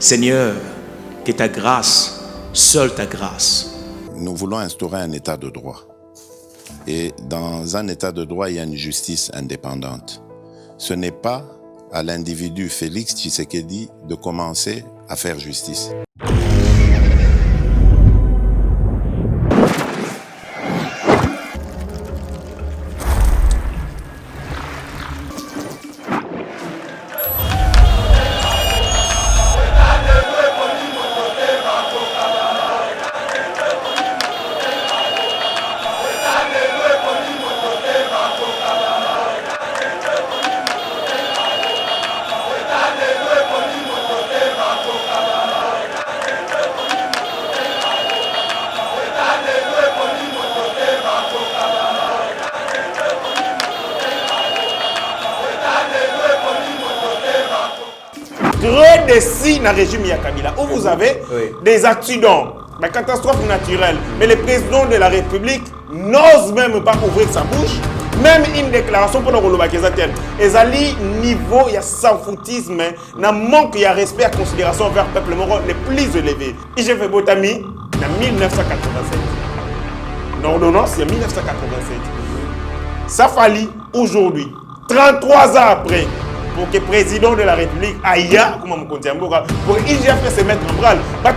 Seigneur, que ta grâce, seule ta grâce. Nous voulons instaurer un état de droit. Et dans un état de droit, il y a une justice indépendante. Ce n'est pas à l'individu Félix Tshisekedi de commencer à faire justice. Très décis dans le régime Yakabila, où vous avez des accidents, des catastrophes naturelles. Mais le président de la République n'ose même pas ouvrir sa bouche, même une déclaration pour le Rolobakizatien. Et à niveau, il y a sans foutisme, il manque de respect et considération envers le peuple moro le plus élevé. Et j'ai fait Botami en 1987. L'ordonnance, c'est en 1987. Ça fallit aujourd'hui, 33 ans après, pour que le président de la République aille, pour l'IGF se mettre en branle. Mais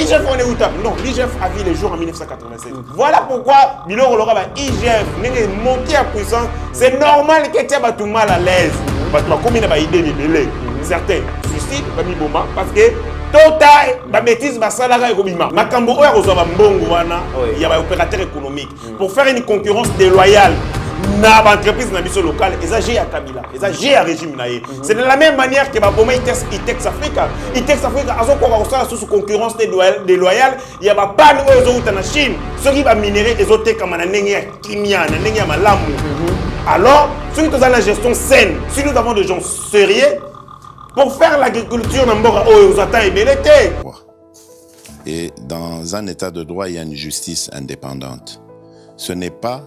IGF, on est où? Non, l'IGF a vu les jours en 1987. Voilà pourquoi Bilor Olora, IGF n'est monté à puissance. C'est normal que tu aies tout mal à l'aise. Combien d'idées de délai? Certains suicides, parce que la bêtise, il y a un opérateur économique. Pour faire une concurrence déloyale, dans l'entreprise locale, ils agissent à Kabila, ils agissent à régime. C'est de la même manière que ITEX Africa. ITEX Africa a encore sous concurrence déloyale. Il y a pas de en Chine. Ceux qui vont minérer les autres comme Kimia, Malamu. Alors, ceux qui ont la gestion saine, si nous avons des gens sérieux, pour faire l'agriculture, et dans un état de droit, il y a une justice indépendante. Ce n'est pas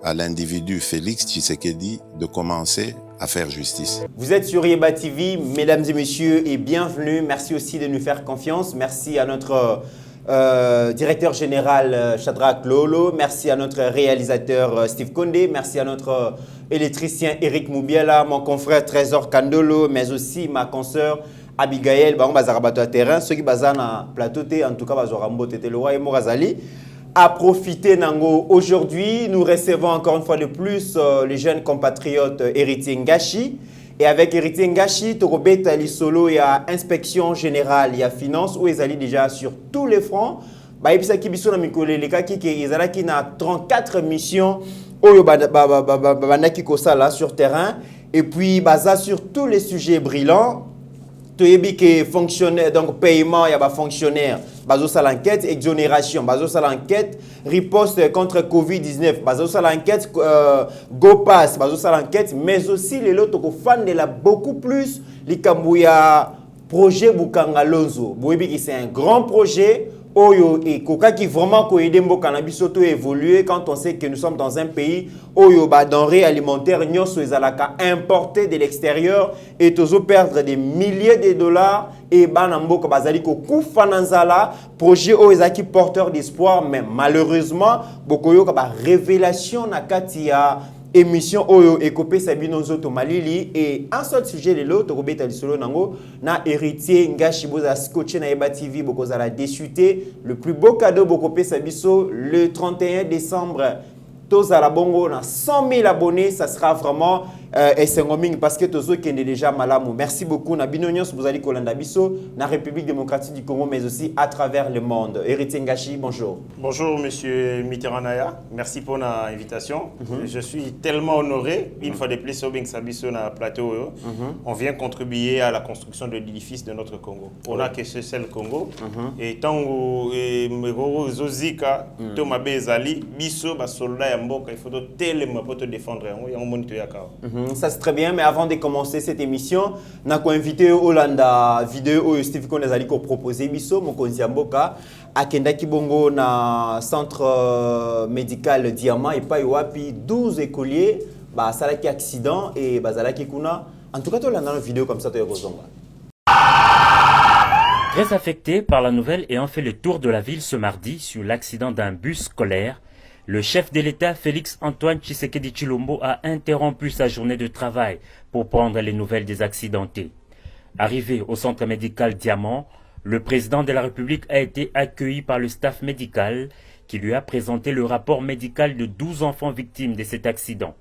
à l'individu Félix Tshisekedi de commencer à faire justice. Vous êtes sur Yeba TV, mesdames et messieurs, et bienvenue. Merci aussi de nous faire confiance. Merci à notre directeur général Shadrach Lolo. Merci à notre réalisateur Steve Kondé. Merci à notre électricien Eric Moubiela, mon confrère Trésor Kandolo, mais aussi ma consoeur Abigail. On va à terrain. Ceux qui sont na plateau, en tout cas, Bazorambo Tete Leroy et Morazali. À profiter Nango. Aujourd'hui, nous recevons encore une fois de plus les jeunes compatriotes Héritier Ngashi. Et avec Héritier Ngashi, Torobet Ali Solo, il y a inspection générale, il y a finance, où ils allaient déjà sur tous les fronts. Bah, il y a qui a 34 missions sur terrain. Et puis, bah, sur tous les sujets brillants. Que fonctionnaire, donc paiement, il y a des fonctionnaires, baso à l'enquête, exonération, baso à l'enquête, riposte contre Covid-19, baso à l'enquête, GoPass, baso à l'enquête, mais aussi les autres fans de la beaucoup plus, les Kambouya projet Bukanga Lonzo. Vous voyez que c'est un grand projet. Oyo et Koka qui vraiment koidembo cannabis auto évoluer quand on sait que nous sommes dans un pays oyo ba denrées alimentaires nyonso ezalaka importé de l'extérieur et tozo perdre des milliers de dollars et banamboka bazali ko kufa nanzala projet oyo ezaki porteur d'espoir mais malheureusement bokoyo ka ba révélation na kati ya émission Oyo Ekopé Sabino Zoto Malili et un seul sujet de l'autre, Robert Alisolo Nango, na héritier Ngashi Boza scotché na Yeba TV, Bokozala déchuté, le plus beau cadeau Bokopé Sabiso le 31 décembre. Tous à la bongo, on a 100 000 abonnés, ça sera vraiment essengoming parce que tous qui est déjà malamou. Merci beaucoup. Na binonyos vous allez Kolanda Bisso, na République démocratique du Congo, mais aussi à travers le monde. Héritier Ngashi, bonjour. Bonjour Monsieur Mitterrand-Naya, merci pour l'invitation. Je suis tellement honoré une fois de plus au Bing Sabisso na plateau. On vient contribuer à la construction de l'édifice de notre Congo. On a que c'est le Congo et tant que Zozika, Thomas Bezali, Bisso, soldat il faut tellement pour te défendre. Ça c'est très bien, mais avant de commencer cette émission, nous avons invité Hollanda vidéo Steve Kondé qui a proposé Bisso, Mokonzi Mboka, à Kenda Kibongo na centre médical Diamant et pas Wapi 12 écoliers, bah ça a été accident et bah ça a été kuna. En tout cas, tu as une vidéo comme ça tu es Très affecté par la nouvelle ayant fait le tour de la ville ce mardi sur l'accident d'un bus scolaire, le chef de l'État Félix Antoine Tshisekedi Tshilombo a interrompu sa journée de travail pour prendre les nouvelles des accidentés. Arrivé au centre médical Diamant, le président de la République a été accueilli par le staff médical qui lui a présenté le rapport médical de 12 enfants victimes de cet accident.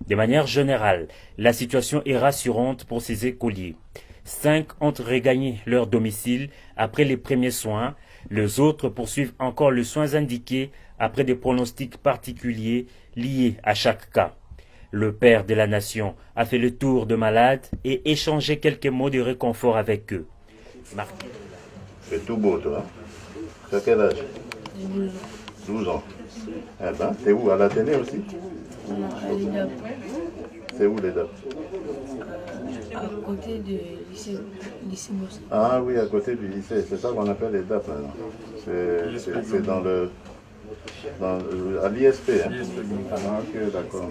De manière générale, la situation est rassurante pour ces écoliers. 5 ont regagné leur domicile après les premiers soins. Les autres poursuivent encore les soins indiqués après des pronostics particuliers liés à chaque cas. Le père de la nation a fait le tour de malades et échangé quelques mots de réconfort avec eux. C'est tout beau, toi. Tu as quel âge? 12 ans. Eh ben, t'es où? À l'Athénée aussi? Non, à l'EDAP. C'est où l'EDAP? À côté du lycée Moss. Ah oui, à côté du lycée. C'est ça qu'on appelle l'EDAP maintenant. C'est à l'ISP. Hein? Ah, ok, d'accord.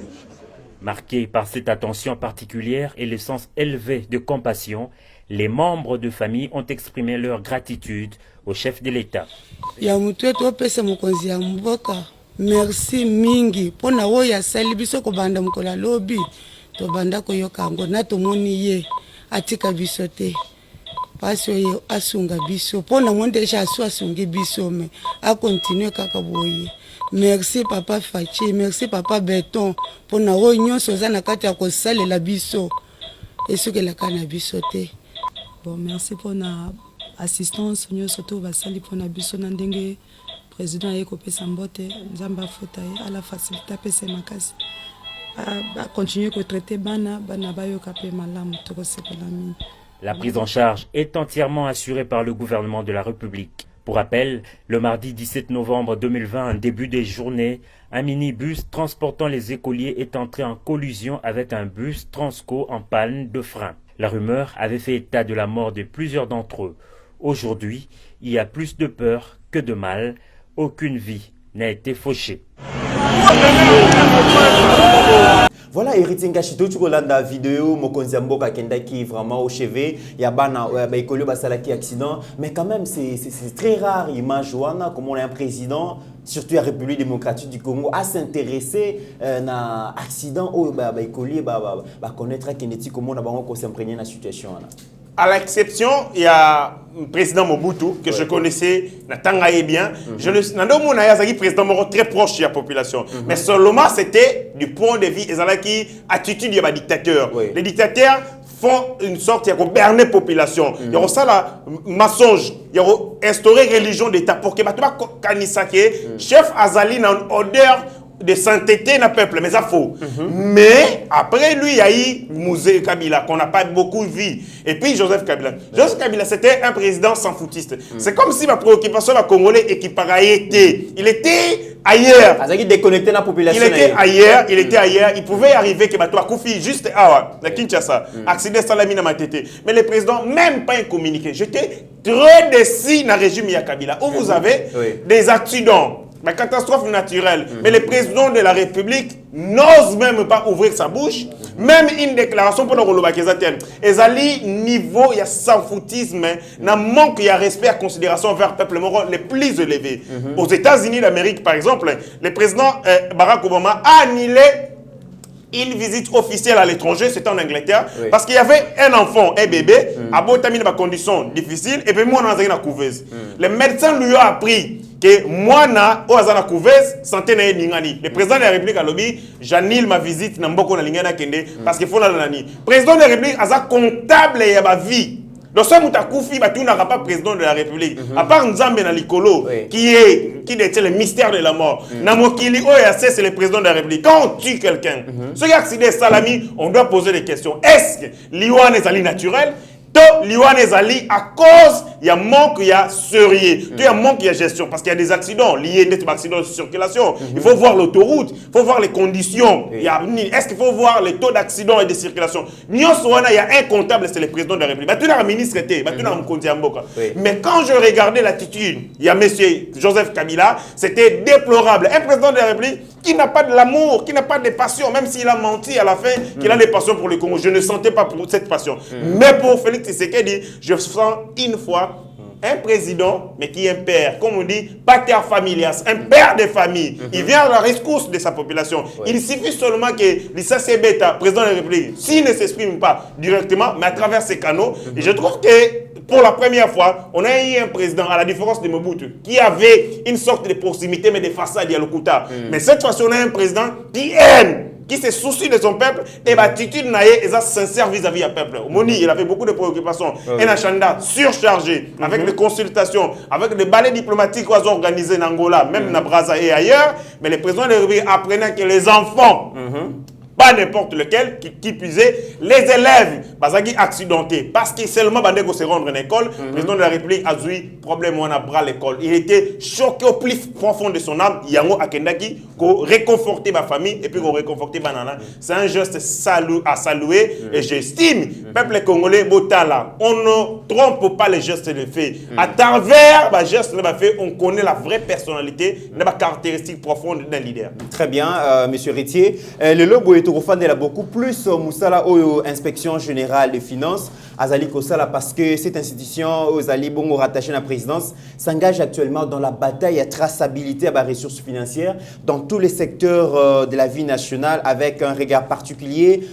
Marqués par cette attention particulière et le sens élevé de compassion, les membres de famille ont exprimé leur gratitude au chef de l'État. Merci mingi pona wo ya sali biso ko banda mukola lobi to banda ko yokango na to moni ye atika biso te paso ye asunga biso pona monde sha asungi biso me a continue kaka boye. Merci papa Fachi, merci papa Beton pona wo nyonso za na kati ya ko salela biso esuke la kana biso te. Bon, merci pour la assistance nyonso to basali pona biso na ndenge président a coupé sa mbote, Zamba Fotaye, à la facilité à passer ma casse. À continuer à traiter Bana, Bana Bayo Kapé Malam, La prise en charge est entièrement assurée par le gouvernement de la République. Pour rappel, le mardi 17 novembre 2020, en début des journées, un minibus transportant les écoliers est entré en collision avec un bus Transco en panne de frein. La rumeur avait fait état de la mort de plusieurs d'entre eux. Aujourd'hui, il y a plus de peur que de mal. Aucune vie n'a été fauchée. Voilà, Héritier Ngachito, tu regardes la vidéo, Mokonzi Mboka Kenda qui est vraiment au chevet, il y a Bana, Baïkolo Basalaki accident, mais quand même c'est très rare, image comme on a un président, surtout la République démocratique du Congo, à s'intéresser à un accident où Baïkolo va connaître comment on a s'imprégner dans la situation. À l'exception, il y a le président Mobutu, que je connaissais, Natangaye bien. Je le président Moro très proche de la population. Mais seulement, c'était du point de vue, et attitude de dictateur. Les dictateurs font une sorte de gouverner la population. Il y a ça là, mensonge. Il y a instauré religion d'État pour que chef Azali n'a une odeur de sainteté dans le peuple, mais ça faux. Mais après lui, il y a eu Mouzé Kabila, qu'on n'a pas beaucoup vu. Et puis Joseph Kabila. Joseph Kabila, c'était un président sans foutiste. C'est comme si ma préoccupation la Congolais et qui était. Il était ailleurs. Il déconnecté la population. Il était ailleurs, il était ailleurs. Il pouvait arriver que toi Koufi juste la Kinshasa, accident Salami dans ma tête. Mais le président même pas communiqué. J'étais très déçu dans le régime Kabila où vous avez des accidents. La catastrophe naturelle. Mais le président de la République n'ose même pas ouvrir sa bouche. Même une déclaration pour le Rolobakizatien. Et Zali, niveau, il y a sans foutisme, il manque de respect et considération vers le peuple moro les plus élevés. Aux États-Unis d'Amérique, par exemple, le président Barack Obama a annulé une visite officielle à l'étranger, c'était en Angleterre, parce qu'il y avait un enfant, un bébé, à Botamine, dans des conditions difficiles, et puis moi, on a une couveuse. Le médecin lui a appris que moi, on a une couveuse, santé na ningani. Le président de la République a lobby, j'annule ma visite, na mboko na lingana kende, parce qu'il faut la nani. Le président de la République a comptable et ma vie. Donc, ce Moutakufi, tu n'auras pas président de la République. À part Nzambe na Likolo, qui détient le mystère de la mort. Namokili OAC, c'est le président de la République. Quand on tue quelqu'un, ce qui a accident Salami, on doit poser des questions. Est-ce que l'Iwan est naturel? L'Iwan Ezali, à cause, il y a manque, il y a sérieux, il y a manque, il y a gestion, parce qu'il y a des accidents liés à des accidents de circulation. Il faut voir l'autoroute, il faut voir les conditions. Est-ce qu'il faut voir les taux d'accidents et de circulation? Il y a un comptable, c'est le président de la République. Tu as un ministre, mais quand je regardais l'attitude, il y a M. Joseph Kabila, c'était déplorable. Un président de la République qui n'a pas de l'amour, qui n'a pas de passion, même s'il a menti à la fin, qu'il a des passions pour le Congo. Je ne sentais pas pour cette passion. Mais pour Félix Tshisekedi, je sens une fois un président, mais qui est un père, comme on dit, pater familias, un père de famille. Il vient à la rescousse de sa population. Il suffit seulement que l'Issa Sebeta, président de la République, s'il ne s'exprime pas directement, mais à travers ses canaux, et je trouve que pour la première fois, on a eu un président, à la différence de Mobutu, qui avait une sorte de proximité, mais de façade à l'Okuta. Mais cette fois-ci, on a un président qui aime, qui se soucie de son peuple, et l'attitude est sincère vis-à-vis du peuple. Moni, il avait beaucoup de préoccupations. Un agenda surchargé, avec des consultations, avec des balais diplomatiques organisés en Angola, même en Brazza et ailleurs. Mais le président de la République apprenait que les enfants, pas n'importe lequel, qui puisait, les élèves, bazagi accidentés, parce que seulement Bandeko se rendre en école, le président de la République a eu problème on a bras l'école. Il était choqué au plus profond de son âme, Yango Akendaki, qu'on réconforter ma famille et puis qu'on réconforter Banana. C'est un geste à saluer et j'estime, peuple congolais, Botala, on ne trompe pas les gestes de fait. À travers les gestes de fait, on connaît la vraie personnalité, la caractéristique profonde d'un leader. Très bien, monsieur Retier. Le logo est il a beaucoup plus Moussala ou inspection générale des finances Azali Kosala parce que cette institution Azali Bongo rattachée à la présidence s'engage actuellement dans la bataille à traçabilité à la ressources financières dans tous les secteurs de la vie nationale avec un regard particulier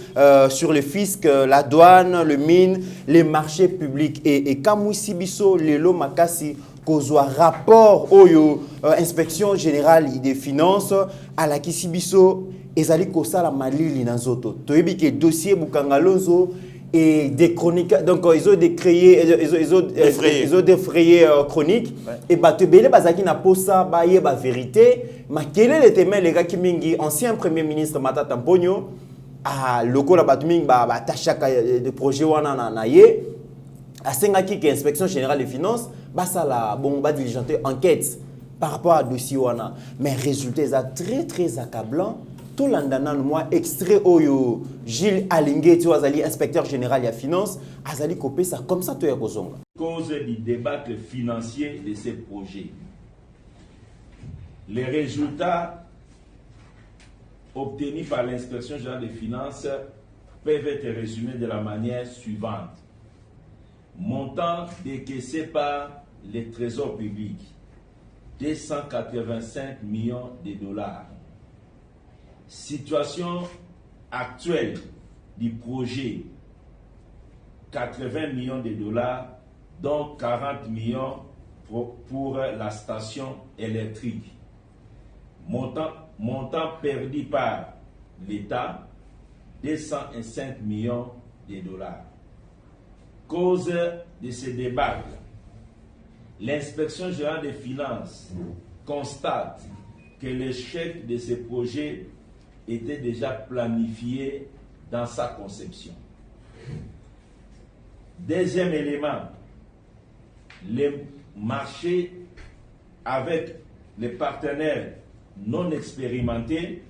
sur le fisc, la douane, le mine, les marchés publics et Kamouissi Bisso Lelo Makasi kozwa rapport oyo inspection générale des finances à la Kisibiso ezali kosala malili na nzoto toyebi ke dossier Bukangalonzo et des chroniques donc ils ont défrayé chronique et batebele bazaki na posa baye ba vérité makele le témoin les gars kimingi ancien premier ministre Matata Mponyo a lokola batmingi ba tachaka de projet wana na ye asengaki que inspection générale des finances basala bon ba diligenter enquête par rapport à dossier wana mais résultat est très accablant. Tout l'andanan moi extrait oyo Gilles Alingé tu azali inspecteur général de la finance azali copé ça comme ça to ya kozonga cause du débat financier de ces projets. Les résultats obtenus par l'inspection générale des finances peuvent être résumés de la manière suivante. Montant décaissé par les trésors publics 285 millions de dollars. Situation actuelle du projet 80 millions de dollars, dont 40 millions pour la station électrique. Montant perdu par l'État 205 millions de dollars. Cause de ce débat, l'inspection générale des finances constate que l'échec de ce projet était déjà planifié dans sa conception. Deuxième élément, les marchés avec les partenaires non expérimentés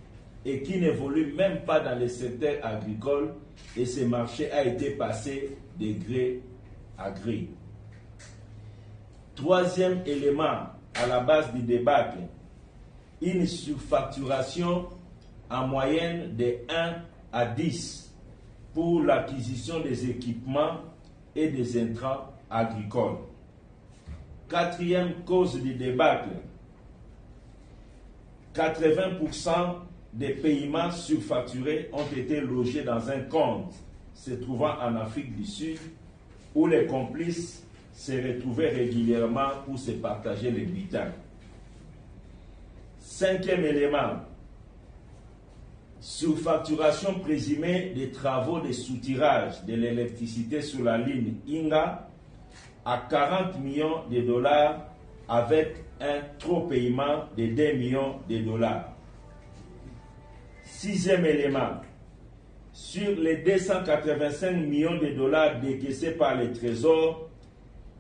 et qui n'évoluent même pas dans le secteur agricole et ce marché a été passé de gré à gré. Troisième élément à la base du débat, une surfacturation en moyenne de 1 à 10 pour l'acquisition des équipements et des intrants agricoles. Quatrième cause du débâcle, 80% des paiements surfacturés ont été logés dans un compte se trouvant en Afrique du Sud où les complices se retrouvaient régulièrement pour se partager les butin. Cinquième élément, surfacturation présumée des travaux de soutirage de l'électricité sur la ligne Inga à 40 millions de dollars avec un trop paiement de 2 millions de dollars. Sixième élément, sur les 285 millions de dollars décaissés par le Trésor,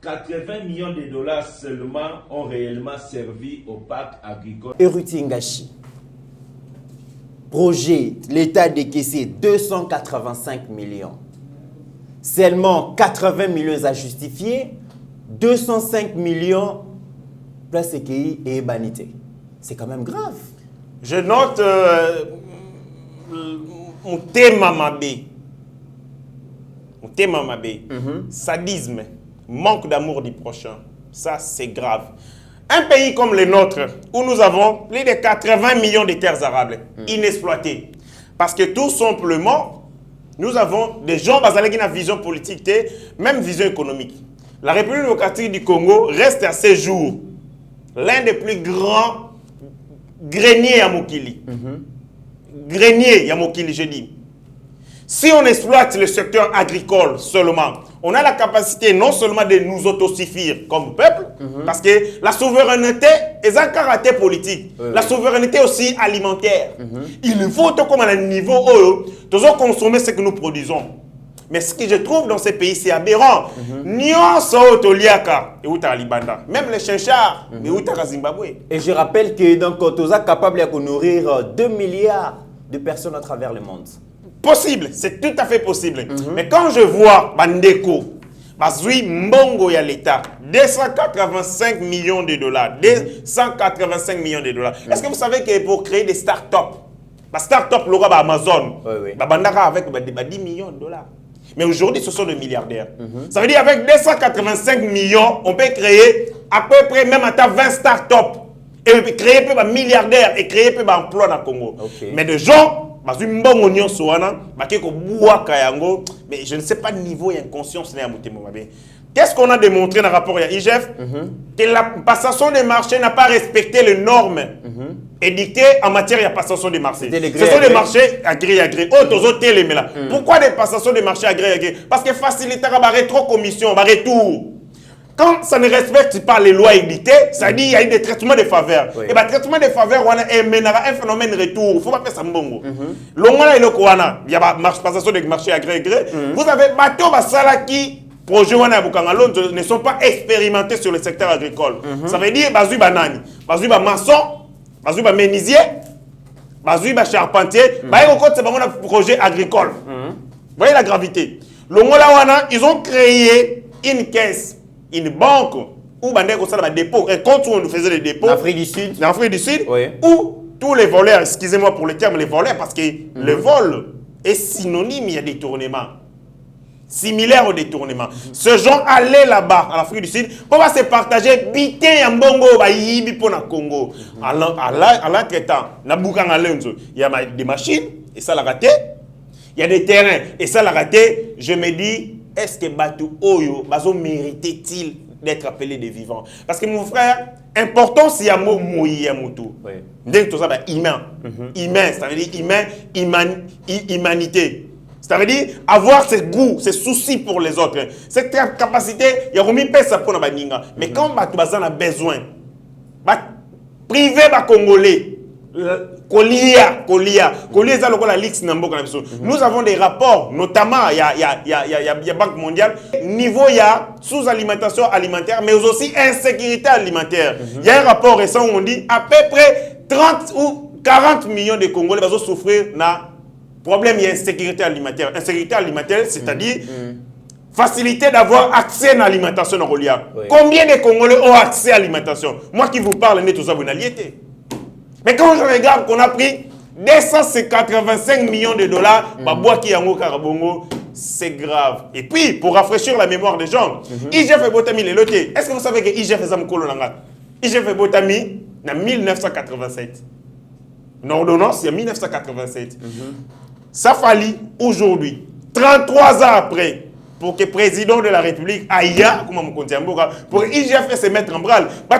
80 millions de dollars seulement ont réellement servi au parc agricole. Erutingashi. Projet, l'État décaissé 285 millions. Seulement 80 millions à justifier, 205 millions place EKI et Banité. C'est quand même grave. Je note mon thème Mabé. Mon thème Mabé. Sadisme, manque d'amour du prochain. Ça, c'est grave. Un pays comme le nôtre, où nous avons plus de 80 millions de terres arables inexploitées. Parce que tout simplement, nous avons des gens qui ont une vision politique, même vision économique. La République démocratique du Congo reste à ce jour l'un des plus grands greniers à Mokili. Grenier à Mokili, je dis. Si on exploite le secteur agricole seulement, on a la capacité non seulement de nous autosuffire comme peuple, parce que la souveraineté est un caractère politique. La souveraineté aussi alimentaire. Il faut, comme à un niveau où nous consommer ce que nous produisons. Mais ce que je trouve dans ces pays, c'est aberrant. Même les chinchards, Zimbabwe. Et je rappelle que donc, nous sommes capables de nourrir 2 milliards de personnes à travers le monde. Possible, c'est tout à fait possible. Mais quand je vois Bandeko, Bazui Mbongo ya l'État, 285 millions de dollars, 285 millions de dollars. Est-ce que vous savez que pour créer des start-up, la start-up, l'aura Amazon, Bandaka avec 10 millions de dollars. Mais aujourd'hui, ce sont des milliardaires. Ça veut dire avec 285 millions, on peut créer à peu près même à 20 start-up. Et créer peu de milliardaires et créer peu d'emplois dans le Congo. Mais des gens, mais je ne sais pas le niveau d'inconscience. Qu'est-ce qu'on a démontré dans le rapport à IGF? Que la passation des marchés n'a pas respecté les normes édictées en matière de passation des marchés. Ce sont des marchés agré. Pourquoi des passations des marchés agré? Parce que faciliter la rétro-commission, le retour. Quand ça ne respecte pas les lois éditées, ça dit qu'il y a des traitements de faveur. Et le traitement de faveur, on mènera un phénomène de retour. Il ne faut pas faire ça. Il y a la passation des marchés agré. Vous avez bateau qui projets ne sont pas expérimentés sur le secteur agricole. Ça veut dire bazui banani, bazui maçon, bazui menuisier, bazui charpentier, c'est un projet agricole. Vous voyez la gravité. Ils ont créé une caisse, une banque où un dépôt, un compte où on faisait des dépôts. En Afrique du Sud. En Afrique du Sud, où tous les voleurs, excusez-moi pour le terme, les voleurs, parce que le vol est synonyme, il y a des détournements. Similaire au détournement. Ce gens allaient là-bas, en Afrique du Sud, pour se partager bité en bongo, yibi pour le Congo. À l'entretemps, il y a des machines, et ça l'a raté. Il y a des terrains, et ça l'a raté. Je me dis, est-ce que Batu Oyo, Bazo méritait-il d'être appelé des vivants? Parce que mon frère, important, c'est un mot mouillé à Moutou. Donc tout ça, humain. Humain, ça veut dire humain, humanité. Ça veut dire avoir ce goût, ce souci pour les autres. Cette capacité, il y a remis ça pour la baninga. Mais quand Batu Bazan a besoin, privé Congolais, Kolia, nous avons des rapports, notamment il y a Banque mondiale, niveau il y a sous-alimentation alimentaire, mais aussi insécurité alimentaire. Il y a un rapport récent où on dit à peu près 30 ou 40 millions de Congolais vont souffrir de problème, il y a insécurité alimentaire. Insécurité alimentaire, c'est-à-dire facilité d'avoir accès à l'alimentation dans Rolia. Combien de Congolais ont accès à l'alimentation? Moi qui vous parle, tout ça, vous n'alliez. Mais quand je regarde qu'on a pris 285 millions de dollars, c'est grave. Et puis, pour rafraîchir la mémoire des gens, IGF et Botami les lotés. Est-ce que vous savez que IGF et Zamkolo Langa? IGF et Botami, en 1987. Une ordonnance, il y a 1987. Ça fallit aujourd'hui, 33 ans après, pour que le président de la République aille, pour l'IGF se mettre en branle. Mais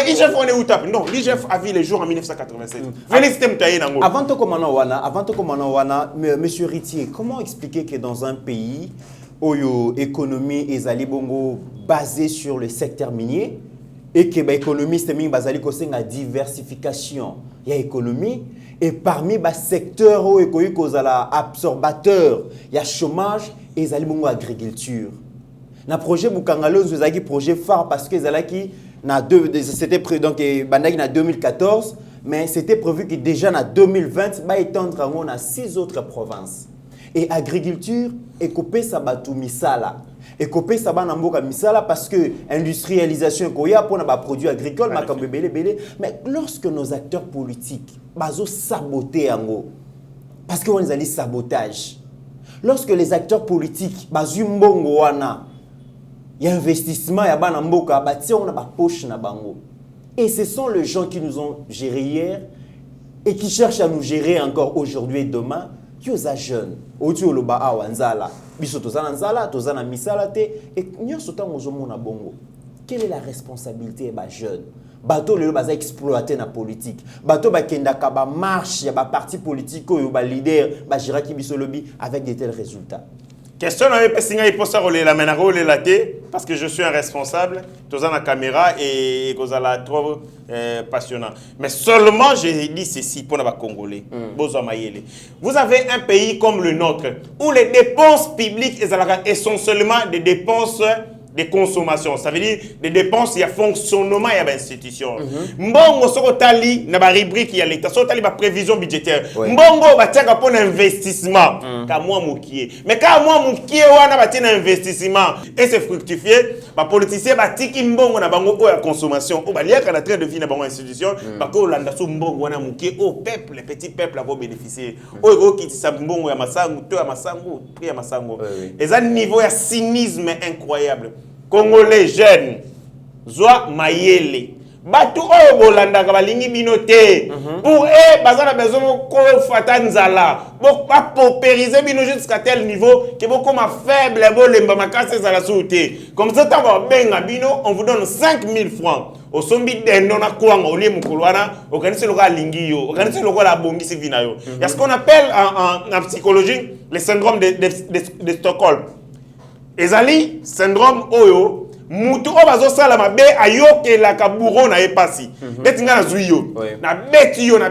IGF, on est où tape? Non, l'IGF a vu les jours en 1987. Félicité Mtaye Nango. Avant de commencer, M. Ritier, comment expliquer que dans un pays où l'économie est basée sur le secteur minier et que l'économie est basée sur la diversification, il y a l'économie. Et parmi les secteurs où il y a absorbateur, il y a chômage et il y a l'agriculture. Dans le projet Bukangalo, nous avons un projet phare parce que c'était prévu en 2014, mais c'était prévu que déjà en 2020, il va étendre à 6 autres provinces. Et l'agriculture est coupée ça batu misala. Et coupé ça va n'amboka misala parce que industrialisation koya pour les produits agricoles mais lorsque nos acteurs politiques bazo saboter ango parce que on les a sabotage. Lorsque les acteurs politiques bazu mbongo wana il y a investissement, il y a bana mboka, on a ba poche na bango. Et ce sont les gens qui nous ont gérés hier et qui cherchent à nous gérer encore aujourd'hui et demain. Qui sont jeunes, au-dessus de l'Anzala, biso tozana nzala, tozana misala te, et nous sommes na bongo. Quelle est la responsabilité des jeunes? Bateau le baza exploiter na politique. Bateau ba kendaka ba marche, ya ba parti politique ou ba leader, ba jiraki biso lobby avec de tels résultats. Question na pesinga iposa rolela menako rolela te parce que je suis un responsable, toza na caméra et kozala trop passionnant. Mais seulement j'ai dit ceci pour na ba congolais. Bozo mayele. Vous avez un pays comme le nôtre où les dépenses publiques sont seulement des dépenses de consommation, ça veut dire des dépenses, il y a fonctionnement, il y a institution. Mbongo soko tali na ba rubrique il y a l'état, soko tali ba prévision budgétaire. Mbongo ba tiaka pour investissement, ka moi mukie. Mais ka moi mukie wana ba tina investissement et c'est fructifié, ba politicien ba tiki mbongo na bango ko ya consommation, o ba liaka na train de vie na bango institution, ba ko landa so mbongo wana mukie au peuple, les petits peuples vont bénéficier. O ko ki sa mbongo ya masango, to ya masango, prix ya masango. Et ça niveau ya cynisme incroyable. Congolais jeunes, Zoa Mayele, Batu oyo bolandaka balingi binote. Pour eux, bazana besoin ko fata nzala. Bo pas paupériser bino jusqu'à tel niveau que beaucoup ma faible bo lemba makase za la sauté. Comme ça tant va benga bino, on vous donne 5000 francs. Au sombi d'endon na kwanga au lieu mukolwana, organiser le lingi yo, organiser le la bongi si vina yo. Il y a ce qu'on appelle en psychologie le syndrome de Stockholm. Ezali syndrome oyo mutu o bazo sala mabe ayoke la kaburo na epasi betinga na zuyo na beti yo na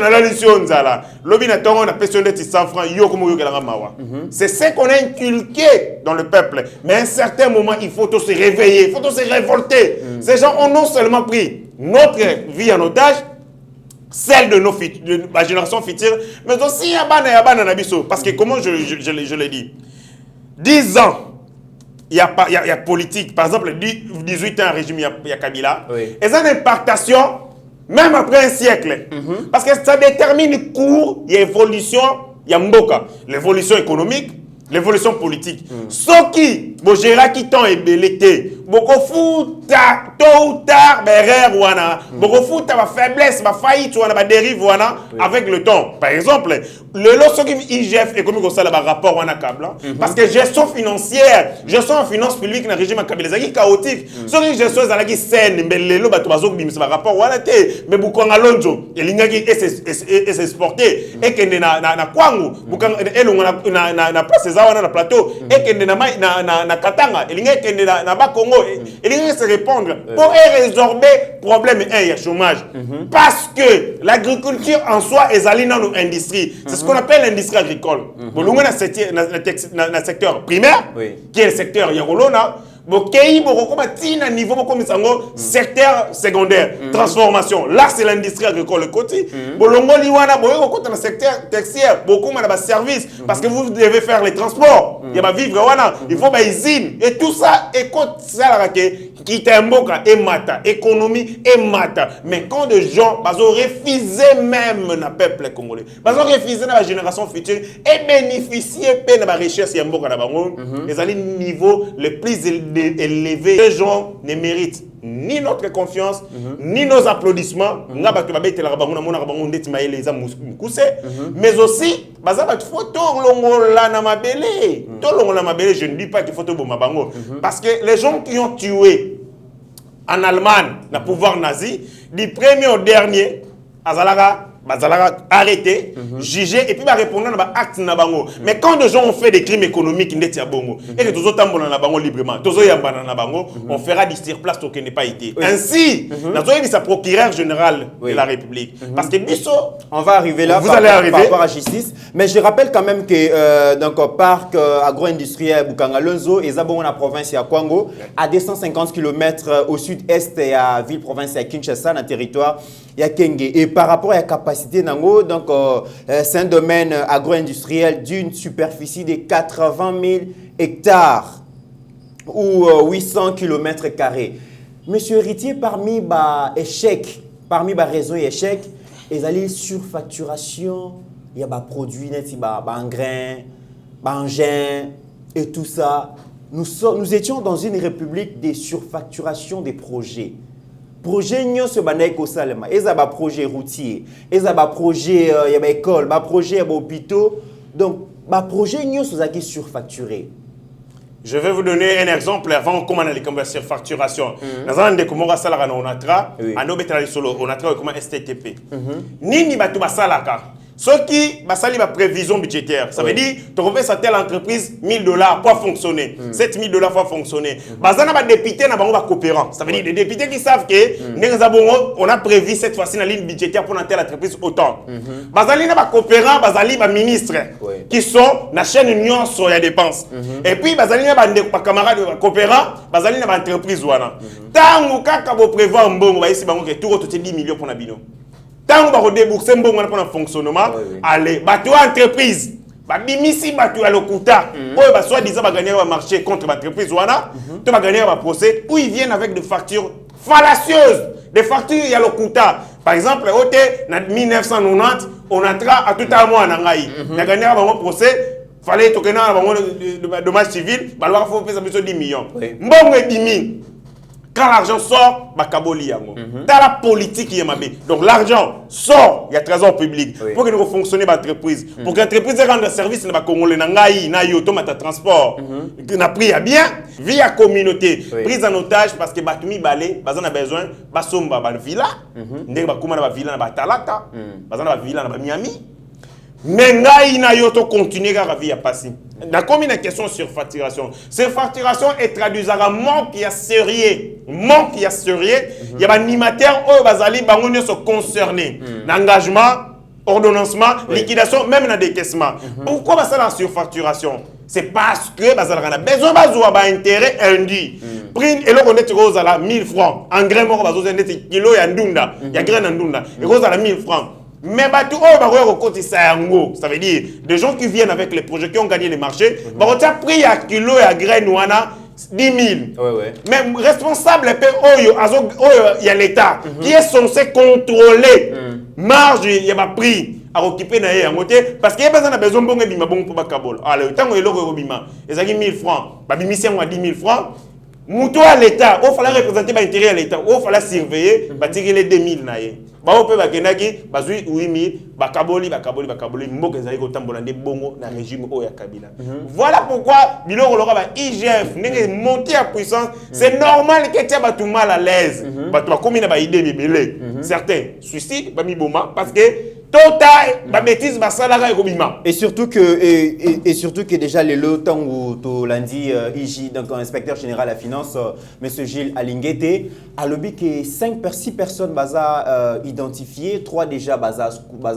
la mission nzala lobi na tongo na pension de 100 francs yo comme yo kelanga mawa. C'est ce qu'on a inculqué dans le peuple, mais à un certain moment il faut se réveiller, il faut se révolter. Ces gens ont non seulement pris notre vie en otage, celle de ma génération future, mais aussi yabana na biso, parce que comment je l'ai dit, 10 ans, il y a politique. Par exemple, 18 ans, régime, il y a Kabila. Et ça, une impactation, même après un siècle. Parce que ça détermine le cours, il y a évolution, il y a Mboka. L'évolution économique, l'évolution politique. Ce qui, Bogera qui t'ont ébélité, beaucoup fouta, tôt ou tard, berère wana, beaucoup fouta, ma faiblesse, ma faillite, wana, ma dérive wana, avec le temps. Par exemple, le lot qui IGF économique au salaire rapport wana câble, parce que gestion financière, gestion en finance publique dans le régime Kabila, c'est chaotique. Ce qui gestion est qui saine, mais le lot bateau bim c'est rapport wana té, mais beaucoup en alonjo, et l'ingaki et s'exporter, et que na kwangu, beaucoup et l'on na place wana na plateau, et que na katanga, et l'ingaki na ba Congo, et l'ingaki se répondre pour résorber problème et il y a chômage, parce que l'agriculture en soi est allée dans nos industries. C'est ce qu'on appelle l'industrie agricole. Dans le secteur primaire, qui est le secteur Yarolona, niveau secteur secondaire, transformation. Là, c'est l'industrie agricole. Dans le secteur tertiaire, beaucoup de services, parce que vous devez faire les transports. Il y a vivre, il faut des usines. Et tout ça, qui t'emboka et mata, économie et mata. Mais quand des gens, ils ont refusé même le peuple congolais, ils ont refusé la génération future et bénéficier de la richesse et mboka les alliés niveau le plus élevé. Les gens ne méritent ni notre confiance, ni nos applaudissements. Mais aussi, je ne dis pas qu'il faut tout parce que les gens qui ont tué en Allemagne, le pouvoir nazi, du premier au dernier, arrêté, jugé et puis répondre à acte na bango. Mais quand des gens ont fait des crimes économiques, et que tous autres na bango librement, on fera du sur-place qui n'est pas été. Ainsi, c'est le procureur général de la République. Parce que Bisso, on va arriver là par rapport à la justice. Mais je rappelle quand même que donc parc agro-industriel Bukangalonzo et Zabon la province à Kwango, à 250 km au sud-est de la ville-province à Kinshasa, dans le territoire ya Kenge. Et par rapport à la capacité nango, donc c'est un domaine agro-industriel d'une superficie de 80 000 hectares ou 800 km². Monsieur Héritier, parmi les échecs, parmi les raisons d'échec, il y a les surfacturation, il y a des produits, des engrais, des engins et tout ça. nous étions dans une république des surfacturations des projets. Projet nyonso banayi kosalema, ezaba projet routier, ezaba projet ya ba école, ba projet ya ba hôpitaux. Donc ba projet nyonso zaki surfacturé. Je vais vous donner un exemple avant comment on a les surfacturation. Dans un des comment salaka na onatra, ando betala solo onatra comment STTP. Nini batu basalaka. Ce qui basali ba prévision budgétaire, ça veut dire tu refais ça telle entreprise $1000 pour fonctionner, $7000 pour fonctionner. Bazana ba député na bango ba coopérant. Ça veut dire des députés qui savent que on a prévu cette fois-ci la ligne budgétaire pour telle entreprise autant. Bazali na ba coopérant, bazali ba ministre qui sont na chaîne union sur les dépenses. Et puis bazali na ba camarades coopérant, bazali na ba entreprise wana. Tango kaka bo prévoir mbongo ba isi bango que tout 10 millions pour na bino. Tant que vous déboursez un bon fonctionnement, allez, bateau entreprise, bimisi bateau à l'okuta, soit disant gagner un marché contre l'entreprise, tu vas gagner un procès, où ils viennent avec des factures fallacieuses, des factures à l'okuta. Par exemple, au 1990, on entra à tout un mois en Angaï. On a gagné un procès, fallait que un dommage civil, il faut faire 10 millions. Bon, 10 000. Quand l'argent sort, bakaboli yango. Dans la politique y mabé. Donc l'argent sort, il y a trésor public pour que nous fonctionnions l'entreprise. Pour que l'entreprise rende service na congolais na ngai na yoto mata transport. Na pris à bien via communauté. Prise en otage parce que batumi balé, bazan a besoin basomba ba villa. Ndenge bakuma na ba villa na ba talata. Bazan na ba villa na ba Miami. Mais ngai na yoto continuer à vie à passer. La commune question sur facturation. Cette facturation est traduite à manque qui est sérieux. Manque qui est sérieux. Il y a des animateurs qui bazali bangono sont concernés. L'engagement, ordonnancement, liquidation, même dans décaissement. Pourquoi ça la surfacturation? C'est parce que bazal a besoin de intérêt induit. Prix et là on est rose à la 1000 francs. Engrais mort bazo zende kilo ya ndunda. Ya graine ndunda. Et rose à la 1000 francs. Mais ça veut dire des gens qui viennent avec les projets qui ont gagné les marchés, ils ont pris à kilo et à graine 10 000. Mais responsable, il y a l'État qui est censé contrôler marge, il y a un prix à occuper parce qu'il y a besoin de bon pour Bakabol. Alors, tant que il y a 1000 francs, il y a 10 000 francs. Moutou à l'État, il fallait représenter l'intérêt à l'État, il fallait surveiller, tirer les 2000 naïe. On peut bakenaki, bazui 8000, bakaboli, mboke zali kotambola nde bongo na régime oya Kabila. Voilà pourquoi biloko loka ba IGF n'est monté à puissance, c'est normal que tu batu mal à l'aise. Batu bakomi na ba idée bébélé. Certains suicident ba mi boma parce que total ba bêtise ba salaga ekobima. Et surtout que déjà les lotang ou to lundi IJ donc inspecteur général à la finance monsieur Gilles Alingete a lobby que 6 personnes baza identifiées, 3 déjà baza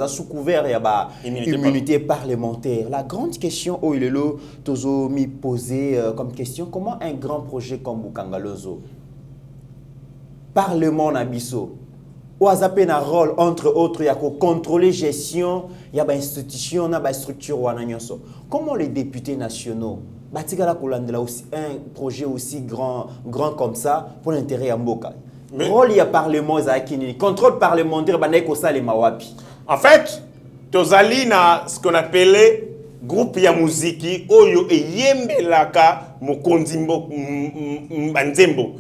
sous couvert et ba immunité parlementaire. La grande question où il est là tozo mi posé comme question, comment un grand projet comme Bukangalozo Parlement Nabiso ou a un rôle entre autres, il y a contrôler gestion, il y a une institution, il y a une structure. Comment les députés nationaux, aussi un projet aussi grand comme ça pour l'intérêt à Mboka? Le rôle il y a parlement, contrôle parlementaire, en fait, tozali na ce qu'on appelait groupe ya muziki oyo eyembelaka mokonzi mbanzembo.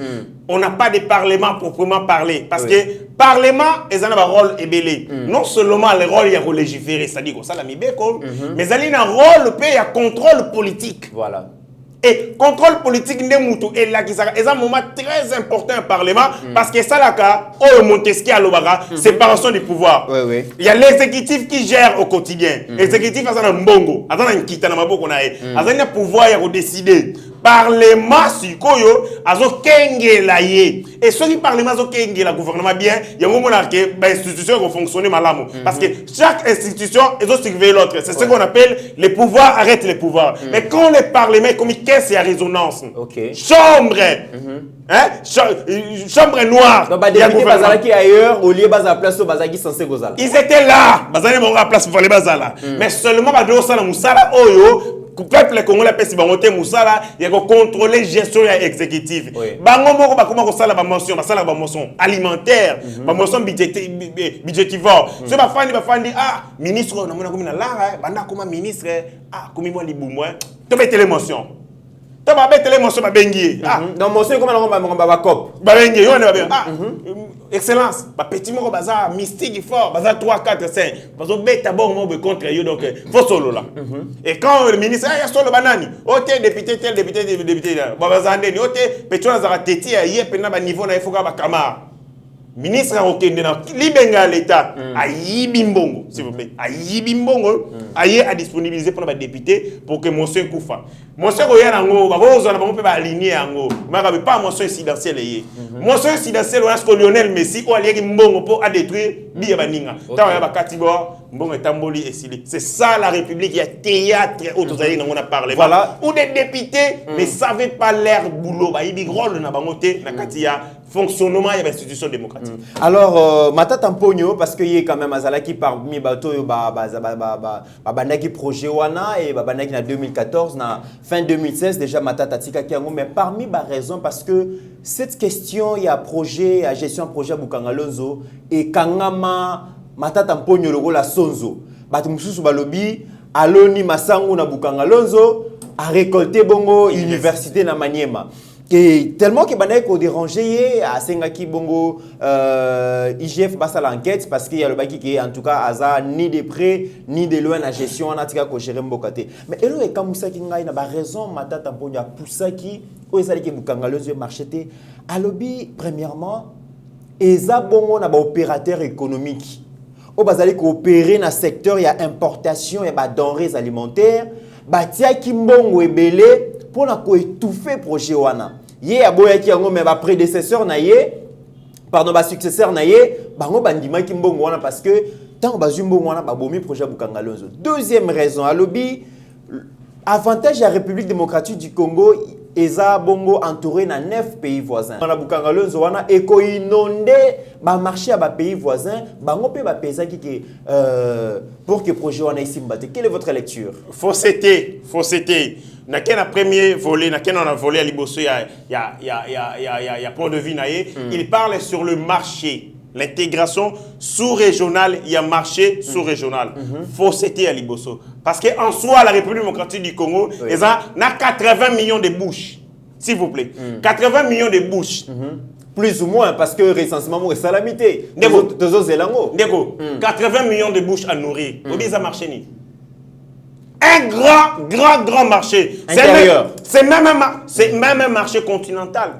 On n'a pas de parlement proprement parlé parce que parlement est un rôle ébélé. Non seulement le rôle il y a légiférer, c'est-à-dire ça la mibeko, mais il y a un rôle il y a contrôle politique. Voilà. Et contrôle politique Nemutu est là qui est un moment très important au Parlement parce que ça là Montesquieu à séparation du pouvoir. Il y a l'exécutif qui gère au quotidien. L'exécutif a un mbongo, a un kitana maboko na e, a un pouvoir à décider. Parlement sikoyo azo kenge la ye. Et ceux qui parlement azo kenge la gouvernement bien, il y a un moment que l'institution va fonctionner malamu parce que chaque institution est surveiller l'autre. C'est ce qu'on appelle les pouvoirs arrêtent les pouvoirs. Mais quand le parlement est comme qu'est-ce à résonance. Chambre. Chambre noire. Donc des députés bazalaki ailleurs au lieu baza place au bazaki censé gozala. Ils étaient là, bazalé mon place pour les bazala. Mais seulement ba do sala musala oyo le peuple congolais pesi bangote musala il y a contrôler gestion exécutive. Bango moko ba comment ko sala ba mention alimentaire, ba mention budgétivore. Ce ba fandi ministre on a mona comme na lara banda comme ministre comme moi libumwa. To mettre l'émotion. Tu vas mettre les morceaux à Benguier. Dans mon sens, comment on va cop? Benguier, on va excellence. Petit mot, bazar mystique fort, bazar 3, 4, 5. Parce que bête bon mot contre eux, donc faut solo là. Et quand le ministre, il y a solo banani. Oté député, tel député, député. Bazar ndeni, oté pétrole zara teti à yé pena ba niveau na ifoka ba kamar. Ministre a okende na libenga l'état ayibi mbongo s'il vous plaît ayibi mbongo aye à disponibiliser pour les députés pour que monsieur Koufa monsieur koya nango ba bozo na ba pe ba aligner yango maka pas monsieur incidentiel yé monsieur incidentiel est-ce que Lionel Messi ou alieki mbongo pour à détruire biya baninga ta ya ba katibor mbongo etamboli esili c'est ça la République, il y a théâtre autres ailleurs on a parlé voilà ou des députés ne savaient pas leur boulot ba yibi rôle na bangote na katia fonctionnement de l'institution démocratique. Alors, Matata Mpogno, parce qu'il y a quand même Azala qui parmi bateau qui projet Wana et Babanaki en 2014, na fin 2016 déjà Matata Tika Kiango, mais parmi les raisons parce que cette question il y a projet, il y a gestion projet Bukangalonzo et Kangama Matata Mpogno logo la Sonzo. Batumususu balobi aloni masangu na Bukangalonzo a récolté bongo université na Maniema. Et tellement que banaï ko dérangé à Sengaki Bongo IGF basa l'enquête parce qu'il y a le baki qui est en tout cas aza ni de près ni de loin la gestion on a tika ko gérer mbokate mais elo e kamusa ki ngai na ba raison Matata Mpogno a poussa ki o ezali ke Bukangalozo marcheté alobi premièrement eza bongo na ba opérateur économique o bazali ko opérer na secteur il y a importation et ba denrées alimentaires ba tia ki mbongo ebele pour na ko étouffer projet wana yé aboya ki yango mais ba prédécesseur na yé pardon ba successeur na yé bango bandima ki mbongo wana parce que tant ba mbongo wana ba bomi projet Bukangalonzo. Deuxième raison alobi avantage de la République démocratique du Congo eza bongo entouré na 9 pays voisins. Na Bukangalonzo wana eko inondé ba marché à ba pays voisins bango pe ba pesa ki pour que projet wana isimbate. Quelle est votre lecture? Fausseté. Na quel premier volet, na quel on a volé à Liboso, il y a point de vue naïe. Il parle sur le marché, l'intégration sous-régionale, il y a marché sous-régional. Fausseté à Liboso. Parce qu'en soi, la République démocratique du Congo, ils ont 80 millions de bouches. S'il vous plaît. 80 millions de bouches. Plus ou moins, parce que recensement est salamité. 80 millions de bouches à nourrir. Où ça marche ni? Un grand marché. C'est même un marché continental.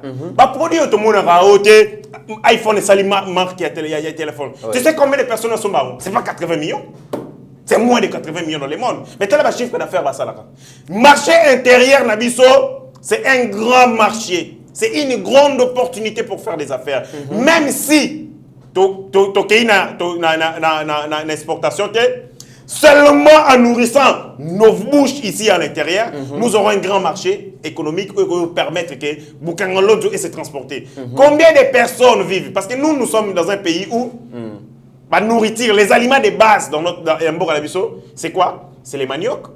Produit tout le monde a ôté iPhone et Salima marque il y a téléphone. Tu sais combien de personnes sont là? C'est pas 80 millions. C'est moins de 80 millions dans le monde. Mais tu as le chiffre d'affaires. Marché intérieur Nabiso, c'est un grand marché. C'est une grande opportunité pour faire des affaires. Même si tu as une exportation, seulement en nourrissant nos bouches ici à l'intérieur, nous aurons un grand marché économique qui va permettre que Bukangalonzo se transporter. Combien de personnes vivent? Parce que nous sommes dans un pays où la nourriture, les aliments de base dans notre c'est quoi? C'est les maniocs,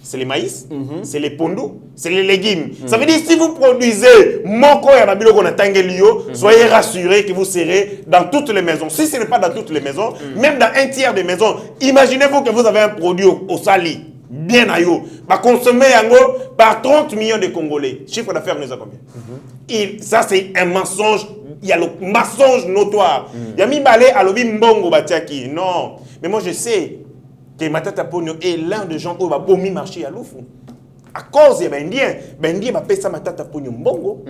c'est les maïs, c'est les pondous, c'est les légumes. Ça veut dire si vous produisez moko ya babilo qu'on a tangelio, soyez rassurés que vous serez dans toutes les maisons. Si ce n'est pas dans toutes les maisons, même dans un tiers des maisons, imaginez-vous que vous avez un produit au sali, bien à yo, va consommer par 30 millions de Congolais. Chiffre d'affaires nous a combien? Ça c'est un mensonge. Il y a le mensonge notoire. Il y a mis balé à l'obi mbongo batiaki. Non, mais moi je sais que Matata Mpogno est l'un des gens qui va bomi marché à l'oufou. À cause des Bendiens, va payer ça Matata Mpogno mbongo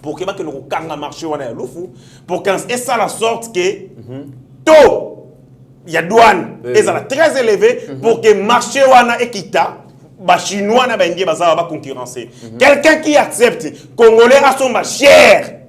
pour que le kanga marché à l'oufou pour qu'en et ça la sorte que tôt il y a douane et ça très élevé pour que marché wana ekita ba chinois na Bendiens va concurrencer. Quelqu'un qui accepte congolais à son cher.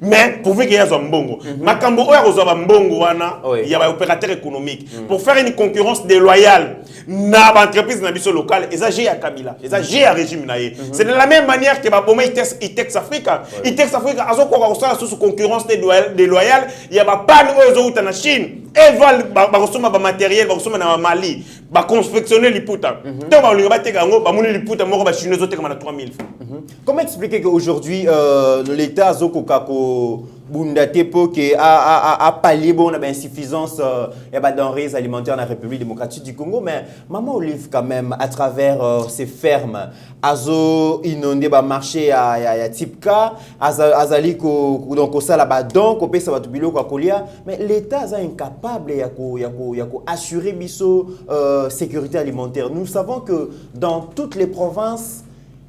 Mais pour qu'il y ait un mbongo, makambo oya kozaba mbongo wana, il y a un opérateur économique pour faire une concurrence déloyale na entreprise na biso locale, et ça j'ai à Kabila, et ça j'ai à régime naé. C'est de la même manière que ba boma Itex Africa. Itex Africa azoko ka sous concurrence déloyale, il y a ba pan oyo zo na Chine, et va resoma ba matériel, va resoma na Mali, va confectionner liputa. Donc ba linga bateka ngo ba moni liputa moko ba chinois zo teka na 3000 francs. Comment expliquer qu'aujourd'hui l'État azoko kako bundate pour que a pallier bon la insuffisance et bah denrées alimentaires dans la République démocratique du Congo. Mais maman Olive quand même à travers ces fermes azo inondé ba marché à Tipka azali ko donc ça là-bas donc au pesa batu biloko kolia mais l'État est incapable ya ko assurer biso sécurité alimentaire. Nous savons que dans toutes les provinces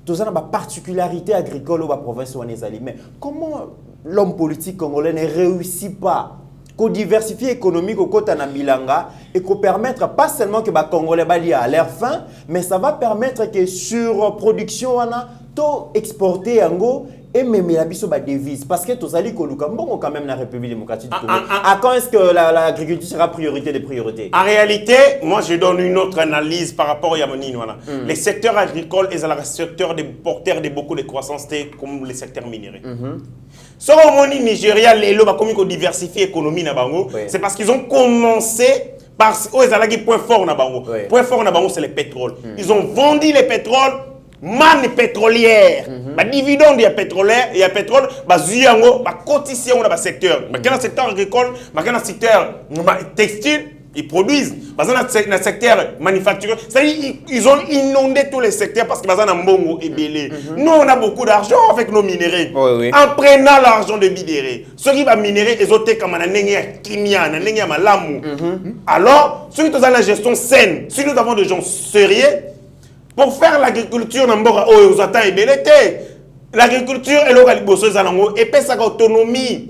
tous en particularité agricole ou la province où on est allé. Mais comment l'homme politique congolais ne réussit pas qu'au diversifier économique au côté de Bilanga et qu'au permettre pas seulement que les Congolais bali à l'air fin, mais ça va permettre que sur production on a tout exporter en go et même la biso ba devise parce que tous allez koluka bon quand même la République démocratique du Congo. À quand est-ce que l'agriculture sera priorité des priorités? En réalité, moi je donne une autre analyse par rapport à Yamoni. Les secteurs agricoles et les secteurs porteurs de beaucoup de croissance comme les secteurs minéraux. Ce que Nigeria, les lois comme diversifier l'économie na bango, c'est parce qu'ils ont commencé par point fort na bango. Point fort na bango c'est le pétrole. Ils ont vendu le pétrole. Manne pétrolière, dividende il y a pétrolière, il y a pétrole, zuyango, cotisation dans le secteur. Dans le secteur agricole, dans le secteur textile, ils produisent. Dans le secteur manufacturier, c'est-à-dire ils ont inondé tous les secteurs parce que dans le mbongo et belé. Nous on a beaucoup d'argent avec nos minéraux. En prenant l'argent de minéraux, ceux qui vont minérer, ils ont été comme un kimia, un malamu. Alors, ceux qui ont la gestion saine, si nous avons des gens sérieux. Pour faire l'agriculture, l'agriculture est l'autonomie et puis ça autonomie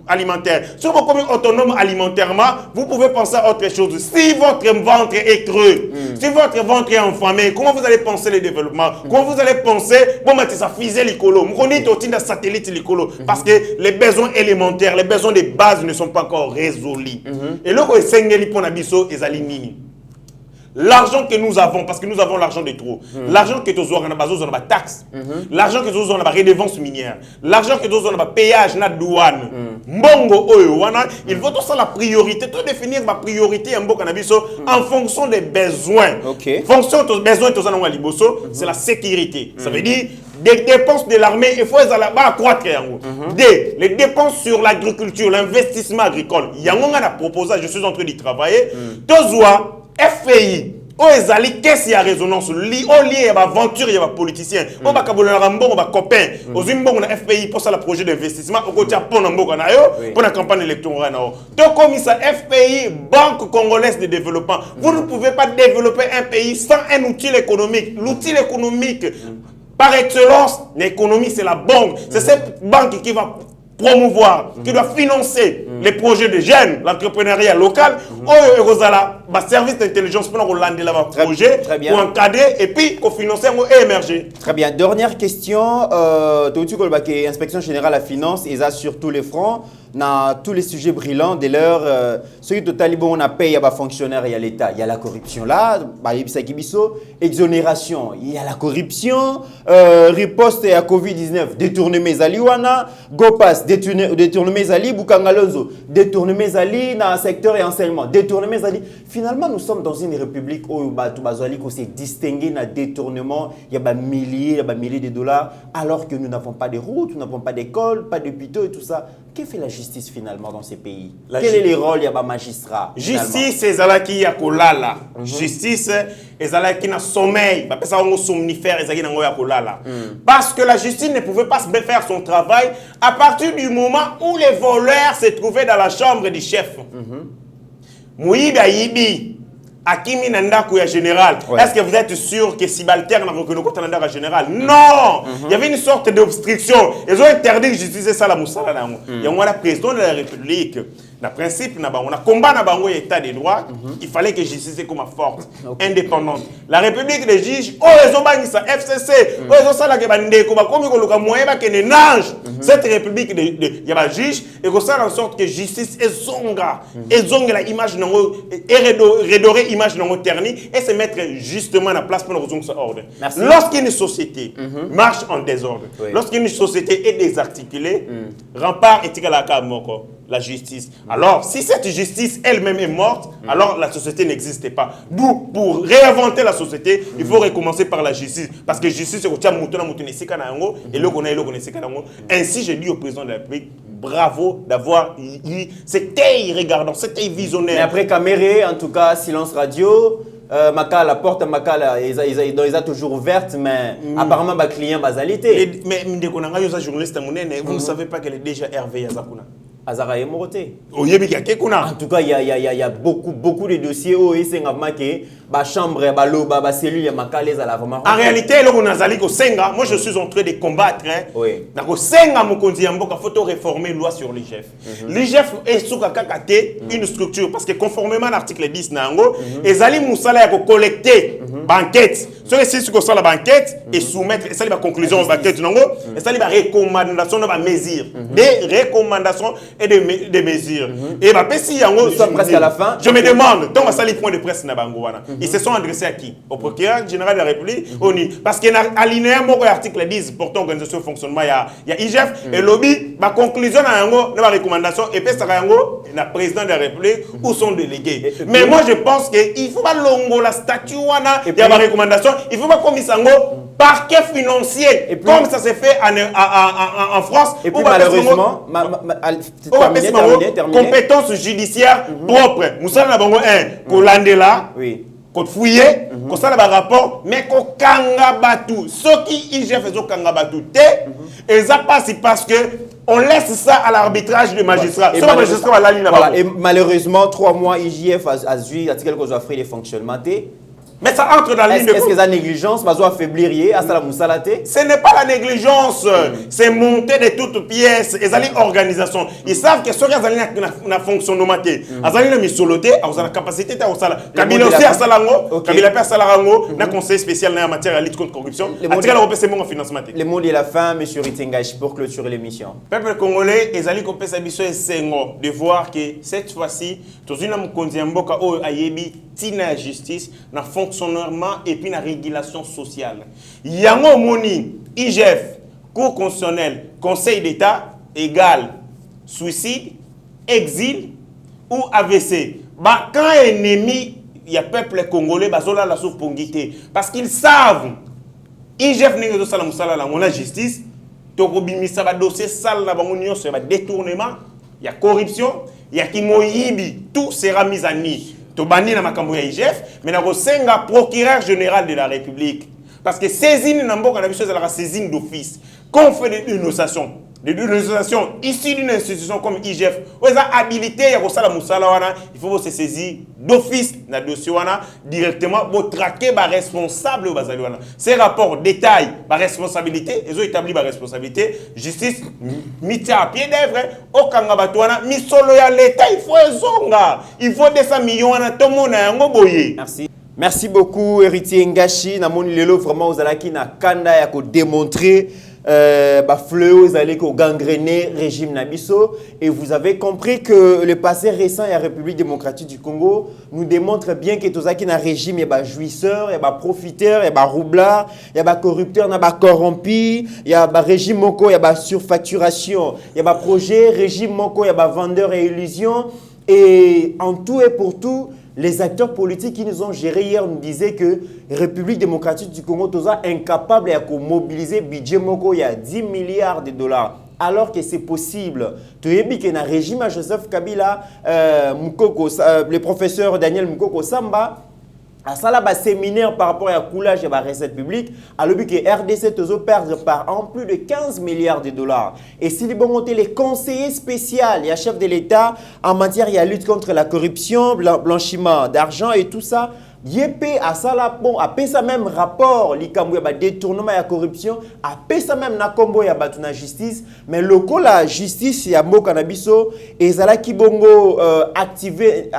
alimentaire. Si vous êtes autonome alimentairement, vous pouvez penser à autre chose. Si votre ventre est creux, si votre ventre est enflammé, comment vous allez penser le développement? Comment vous allez penser, bon, ça fusée l'écolo, on est au de satellite l'écolo, parce que les besoins élémentaires, les besoins de base ne sont pas encore résolus. Et là, c'est Sengeli Ponabiso et Zalinini. L'argent que nous avons, parce que nous avons l'argent de trop, l'argent que nous avons, on a taxes, l'argent que nous avons, on a redevance minière, l'argent que nous avons, on a péage, na douane, mbongo, il faut tout ça la priorité, tout définir ma priorité en fonction des besoins. Fonction des besoins, c'est la sécurité. Ça veut dire des dépenses de l'armée, il faut accroître. Les dépenses sur l'agriculture, l'investissement agricole, il y a un proposé, je suis en train d'y travailler, FPI, Ezali, qu'est-ce qu'il y a résonance? Au lieu, il y a aventure, il y a politicien. On va on va copain. Aux on a FPI pour ça le projet d'investissement. Au côté pour la campagne électorale. Donc comme ça, FPI, Banque congolaise de développement. Vous ne pouvez pas développer un pays sans un outil économique. L'outil économique, par excellence, l'économie c'est la banque. C'est cette banque qui va promouvoir, qui doit financer les projets de jeunes, l'entrepreneuriat local, service d'intelligence pour lancer le projet, pour encadrer et puis pour financer et émerger. Très bien. Dernière question, l'inspection générale à la finance, et ça sur tous les fronts, dans tous les sujets brillants, dès lors, ceux qui on a payé à fonctionnaires, il y a l'État, il y a la corruption là, exonération, il y a la corruption, riposte à Covid-19, détourner mes aliwana, GoPass, détourner mes ali, Boukangalonzo, détourner mes ali dans le secteur et enseignement, détourner mes ali. Finalement, nous sommes dans une république où on s'est distingué dans le détournement, il y a milliers de dollars, alors que nous n'avons pas de routes, nous n'avons pas d'école, pas d'hôpitaux et tout ça. Que fait la justice finalement dans ces pays? Quel est le rôle des magistrats? Justice, c'est Zalaki Yakolala. Justice, c'est Zalaki na sommeil. Parce que ça somnifère, c'est Yakolala. Parce que la justice ne pouvait pas faire son travail à partir du moment où les voleurs se trouvaient dans la chambre du chef. Mouiba Yibi. Akimi Nandakou est général. Est-ce que vous êtes sûr que Sibalter n'a reconnu que Nandakou est général? Non! Il y avait une sorte d'obstruction. Ils ont interdit de justice ça la Moussala. Il y a un président de la République. Le principe, on a combat dans l'état des droits. Il fallait que la justice soit comme forte, indépendante. La République des juges, ils ont banni ça, FCC, ils ont ça la cette République, il y a des juges, et que ça en sorte que la justice est zonga, la image et redorer l'image ternie et se mettre justement à la place pour nous ordre. Lorsqu'une société marche en désordre, lorsqu'une société est désarticulée, rempart est égal à la justice. Alors, si cette justice elle-même est morte, alors la société n'existe pas. D'où, pour réinventer la société, il faut recommencer par la justice. Parce que justice, c'est que tu as et ainsi, je dis au président de la République, bravo d'avoir eu cet œil regardant, cet œil visionnaire. Mais après Caméré, en tout cas, silence radio. La porte ils ont toujours ouverte, mais apparemment, les clients basalité. Mais journaliste, vous ne savez pas qu'elle est déjà Hervé Yazakuna. Azara est morté. En tout cas, il y a beaucoup de dossiers où c'est la chambre, la cellule, en réalité, moi je suis en train de combattre. Il faut réformer la loi sur l'IGF. L'IGF est une structure parce que conformément à l'article 10, les Ali Moussala a collecté banquette. Ceux qui sont la banquette et soumettre la conclusion aux banquettes, et ça les recommandations de mesures, des recommandations et des mesures. Et nous sommes presque à la fin. Je me demande, tant que les points de presse ils se sont adressés à qui? Au procureur général de la République, parce qu'il y a un alinéa l'article 10 portant organisation de fonctionnement, il y a IGF et lobby, ma conclusion dans la recommandation et puis ça le président de la République ou son délégué. Mais moi je pense qu'il faut pas longo la statut il y a ma recommandation, il faut pas comme ça parquet financier comme ça se fait en France. Et puis malheureusement, compétence judiciaire propre. Moussa na bango kolandela, ko fouiller, ko sala ba rapport, mais ko kanga batu. Ce qui IGF fait kanga batu te, et ça passe parce que on laisse ça à l'arbitrage du magistrat. Et malheureusement, 3 mois IGF a joué quelque chose à frais de fonctionnement. Mais ça entre dans la ligne de compte. Est-ce que la négligence va affaiblir à la moussalate? Ce n'est pas la négligence, c'est monter de toutes pièces. Ils ont une organisation. Ils savent que ceux qui ont un fonctionnement, ils ont une misoloté, ils ont la capacité de faire. Kabila aussi a Salango, Kabila a Salarango, un conseil spécial en matière de lutte contre la corruption. C'est mon financement. Le mot de la fin, M. Ritengach, pour clôturer l'émission. Peuple congolais, ils ont compris sa mission de voir que cette fois-ci, tous les gens qui ont mboka o ayebi tina justice na fonctionnement et puis la régulation sociale. Yango moni IGF, Cour constitutionnelle, Conseil d'État égal suicide, exil ou AVC. Bah quand ennemi il y a peuple congolais bazola la soupongité parce qu'ils savent IGF n'est que ça la justice, tokobimisa ba dossier sale la bango sur ba détournement, il y a corruption, il y a kimoyibi, tout sera mis à nu. Tobani na makambo ya IGF, mais na kosenga procureur général de la République. Parce que saisine na mboka na biso la saisine d'office. Quand on fait des dénonciations issues d'une institution comme IGF, on a habilité ya kosala musala wana, il faut se saisir d'office na dossier wana directement pour traquer ba responsable bazali wana. Ces rapports détaillent ba responsabilité, ils ont établi ba responsabilité, justice mis à pied d'œuvre au kanga batwana misolo ya l'état il faut ezonga. Il faut 200 millions wana tout monde yango boye. Merci. Merci beaucoup Héritier Ngashi na moni lelo vraiment ozalaki na kanda ya ko démontrer fléaux allaient gangréner régime Nabiso et vous avez compris que le passé récent de la République démocratique du Congo nous démontre bien que tous qui na régime il y a jouisseur, il y a profiteur, il y a roublard, il y a corrupteur, il y a corrompu, il y a régime moko, il y a surfacturation, il y a projet régime moko, il y a vendeur et illusion et en tout et pour tout. Les acteurs politiques qui nous ont gérés hier nous disaient que la République démocratique du Congo est incapable de mobiliser le budget Moko il y a 10 milliards de dollars. Alors que c'est possible. Tu as vu que dans le régime à Joseph Kabila, le professeur Daniel Mukoko Samba, à ça un séminaire par rapport à la coulage et à la recette publique, à l'objet que RDC doit perdre par an plus de 15 milliards de dollars. Et si les conseillers spéciaux et les chefs de l'État en matière de lutte contre la corruption, blanchiment d'argent et tout ça, Yépé à ça là bon à ça même rapport likambo ya détournement et la corruption à ça même na kombo ya batuna justice mais loko la justice ya mboka na biso ezala ki bongo activer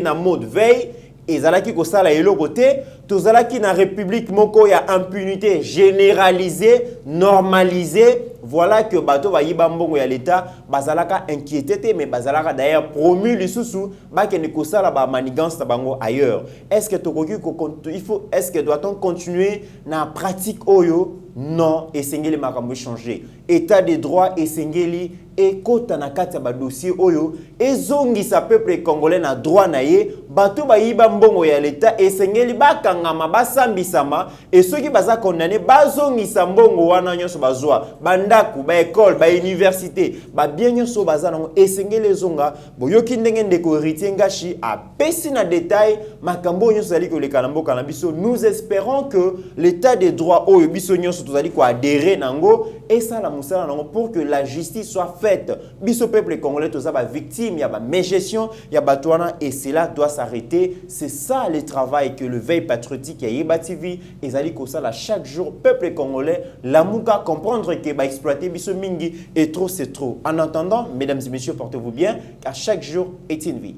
na mode veille ezalaki ko sala eloko te tozalaki na république moko ya impunité généralisée normalisée. Voilà que bato va yiba mbongo ya l'état bazalaka inquiété mais bazalaka d'ailleurs promu lisusu ba ke ne kosala ba manigance bango ailleurs. Est-ce que doit-on continuer na pratique oyo? Non, et sengeli makambo changer. État de droit et sengeli et kota na kati ba dossier oyo ezongi sa peuple congolais na droit na ye bato ba yiba mbongo ya l'état et sengeli ba bakangama basambisama et ceux qui baza condamné bazongisa mbongo wana nyonso bazwa bandaku ba école ba université ba bien nyonso baza nango esengele zonga boyoki ndenge ndeko héritier ngashi apesi na détail makambo nyonso zali koleka na mboka na biso. Nous espérons que l'état des droits au biso nyonso tozali ko adhérer nango et ça la musala nango pour que la justice soit faite. Biso peuple congolais toza ba victime ya ba mégestion ya batouana et cela doit s'arrêter. C'est ça le travail que le veille patriotique ya Yeba TV ezali ko sala chaque jour peuple congolais lamuka comprendre que ba exploiter biso mingi et trop c'est trop. En attendant, mesdames et messieurs, portez-vous bien car chaque jour est une vie.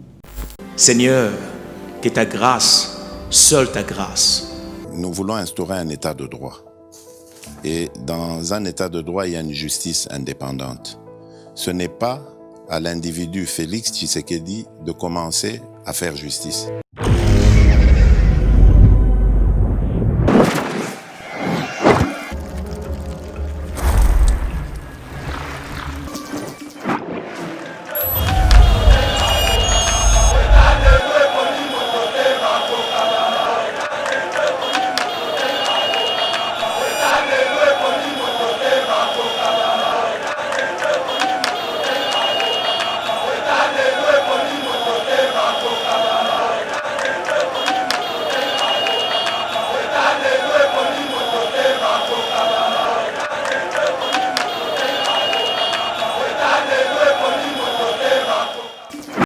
Seigneur, que ta grâce, seule ta grâce. Nous voulons instaurer un état de droit. Et dans un état de droit, il y a une justice indépendante. Ce n'est pas à l'individu Félix Tshisekedi de commencer à faire justice.